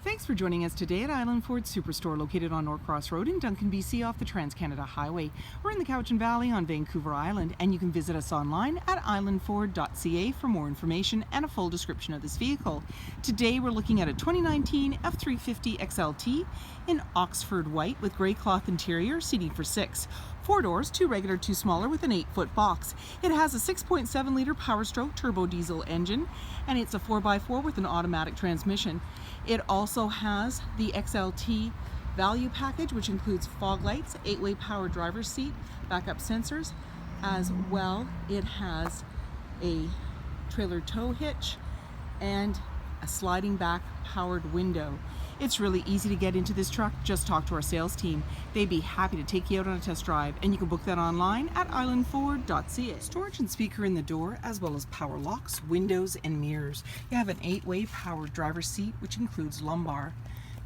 Thanks for joining us today at Island Ford Superstore, located on Norcross Road in Duncan, BC, off the Trans-Canada Highway. We're in the Cowichan Valley on Vancouver Island, and you can visit us online at islandford.ca for more information and a full description of this vehicle. Today we're looking at a 2019 F-350 XLT in Oxford white with grey cloth interior, seating for 6. 4 doors, 2 regular, 2 smaller, with an 8-foot box. It has a 6.7 liter Power Stroke turbo diesel engine, and it's a 4x4 with an automatic transmission. It also has the XLT value package, which includes fog lights, 8-way power driver's seat, backup sensors, as well. It has a trailer tow hitch and a sliding back powered window. It's really easy to get into this truck. Just talk to our sales team. They'd be happy to take you out on a test drive, and you can book that online at islandford.ca. Storage and speaker in the door, as well as power locks, windows, and mirrors. You have an 8-way power driver's seat, which includes lumbar.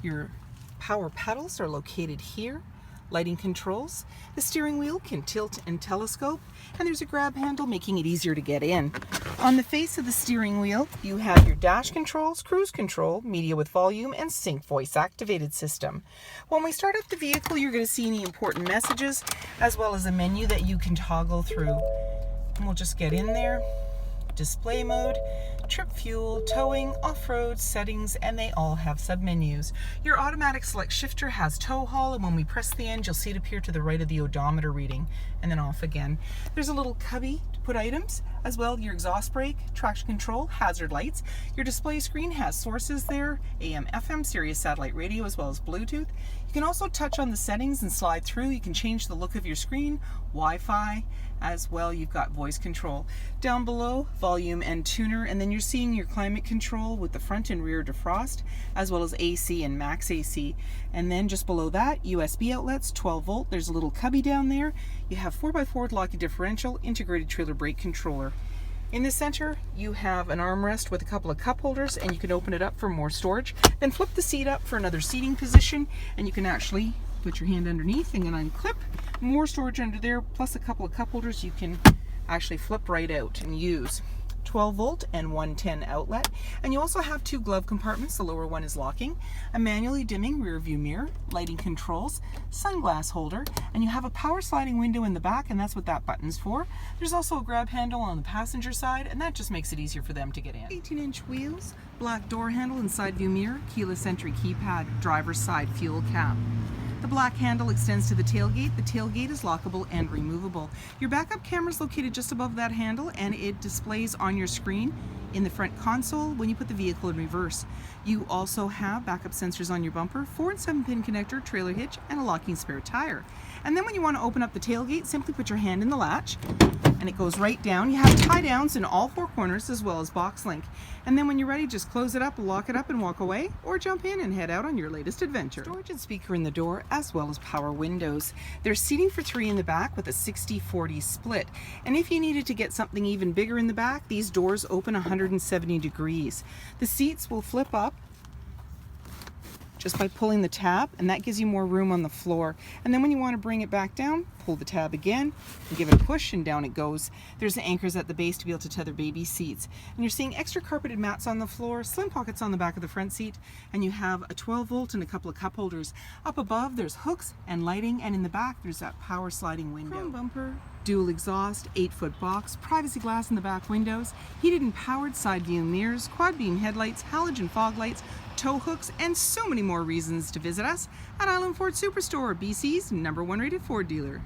Your power pedals are located here. Lighting controls. The steering wheel can tilt and telescope, and there's a grab handle making it easier to get in. On the face of the steering wheel, you have your dash controls, cruise control, media with volume, and sync voice activated system. When we start up the vehicle, you're going to see any important messages, as well as a menu that you can toggle through. And we'll just get in there. Display mode, trip fuel, towing, off-road, settings, and they all have submenus. Your automatic select shifter has tow haul, and when we press the end, you'll see it appear to the right of the odometer reading, and then off again. There's a little cubby to put items, as well your exhaust brake, traction control, hazard lights. Your display screen has sources there, AM, FM, Sirius satellite radio, as well as Bluetooth. You can also touch on the settings and slide through. You can change the look of your screen, Wi-Fi, as well. You've got voice control. Down below, volume and tuner, and then you're seeing your climate control with the front and rear defrost, as well as AC and max AC. And then just below that, USB outlets, 12 volt. There's a little cubby down there. You have 4x4 locking differential, integrated trailer brake controller. In the center, you have an armrest with a couple of cup holders, and you can open it up for more storage. Then flip the seat up for another seating position, and you can actually put your hand underneath and then unclip. More storage under there, plus a couple of cup holders you can actually flip right out and use. 12 volt and 110 outlet, and you also have 2 glove compartments. The lower one is locking, a manually dimming rear view mirror, lighting controls, sunglass holder, and you have a power sliding window in the back, and that's what that button's for. There's also a grab handle on the passenger side, and that just makes it easier for them to get in. 18-inch wheels, black door handle and side view mirror, keyless entry keypad, driver's side fuel cap. The black handle extends to the tailgate. The tailgate is lockable and removable. Your backup camera is located just above that handle, and it displays on your screen in the front console when you put the vehicle in reverse. You also have backup sensors on your bumper, 4 and 7-pin connector, trailer hitch, and a locking spare tire. And then when you want to open up the tailgate, simply put your hand in the latch, and it goes right down. You have tie downs in all 4 corners, as well as box link. And then when you're ready, just close it up, lock it up, and walk away, or jump in and head out on your latest adventure. Storage and speaker in the door, as well as power windows. There's seating for 3 in the back with a 60-40 split. And if you needed to get something even bigger in the back, these doors open 170 degrees. The seats will flip up just by pulling the tab, and that gives you more room on the floor. And then when you want to bring it back down, pull the tab again and give it a push, and down it goes. There's the anchors at the base to be able to tether baby seats. And you're seeing extra carpeted mats on the floor, slim pockets on the back of the front seat, and you have a 12 volt and a couple of cup holders. Up above, there's hooks and lighting, and in the back, there's that power sliding window. Chrome bumper, dual exhaust, 8-foot box, privacy glass in the back windows, heated and powered side view mirrors, quad beam headlights, halogen fog lights, tow hooks, and so many more reasons to visit us at Island Ford Superstore, BC's #1 rated Ford dealer.